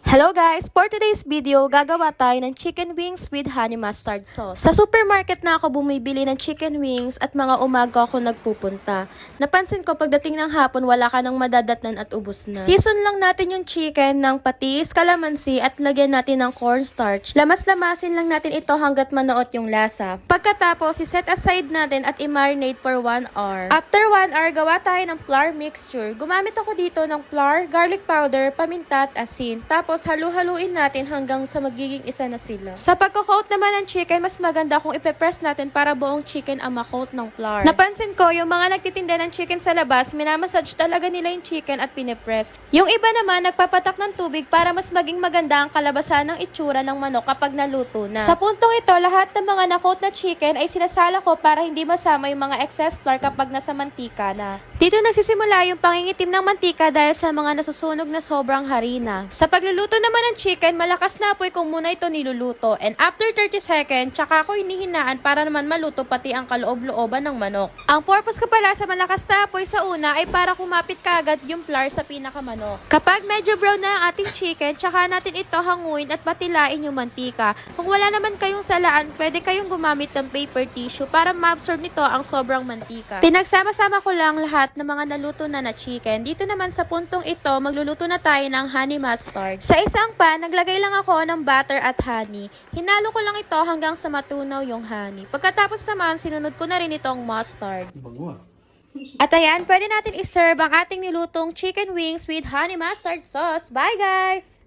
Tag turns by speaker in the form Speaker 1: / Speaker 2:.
Speaker 1: Hello guys! For today's video, gagawa tayo ng chicken wings with honey mustard sauce. Sa supermarket na ako bumibili ng chicken wings at mga umaga ako nagpupunta. Napansin ko pagdating ng hapon wala ka nang madadatnan at ubos na. Season lang natin yung chicken ng patis, kalamansi at lagyan natin ng cornstarch. Lamas-lamasin lang natin ito hanggat manuot yung lasa. Pagkatapos, i-set aside natin at i-marinate for 1 hour. After 1 hour, gawa tayo ng flour mixture. Gumamit ako dito ng flour, garlic powder, paminta at asin. Tapos halu-haluin natin hanggang sa magiging isa na sila. Sa pagko-coat naman ng chicken, mas maganda kung ipe-press natin para buong chicken ang ma-coat ng flour. Napansin ko, yung mga nagtitinda ng chicken sa labas, minamassage talaga nila yung chicken at pinipress. Yung iba naman, nagpapatak ng tubig para mas maging maganda ang kalabasan ng itsura ng manok kapag naluto na. Sa puntong ito, lahat ng mga na-coat na chicken ay sinasala ko para hindi masama yung mga excess flour kapag nasa mantika na. Dito nagsisimula yung pangingitim ng mantika dahil sa mga nasusunog na sobrang harina. Sa pagluluto naman ng chicken, malakas na apoy ko muna ito niluluto. And after 30 seconds, tsaka ako hinihinaan para naman maluto pati ang kaloob-looban ng manok. Ang purpose ko pala sa malakas na apoy sa una ay para kumapit kaagad yung flour sa pinakamanok. Kapag medyo brown na ang ating chicken, tsaka natin ito hanguin at patilain yung mantika. Kung wala naman kayong salaan, pwede kayong gumamit ng paper tissue para ma-absorb nito ang sobrang mantika. Pinagsama-sama ko lang lahat ng mga naluto na chicken. Dito naman sa puntong ito, magluluto na tayo ng honey mustard. Sa isang pan, naglagay lang ako ng butter at honey. Hinalo ko lang ito hanggang sa matunaw yung honey. Pagkatapos naman, sinunod ko na rin itong mustard. At ayan, pwede natin iserve ang ating nilutong chicken wings with honey mustard sauce. Bye guys!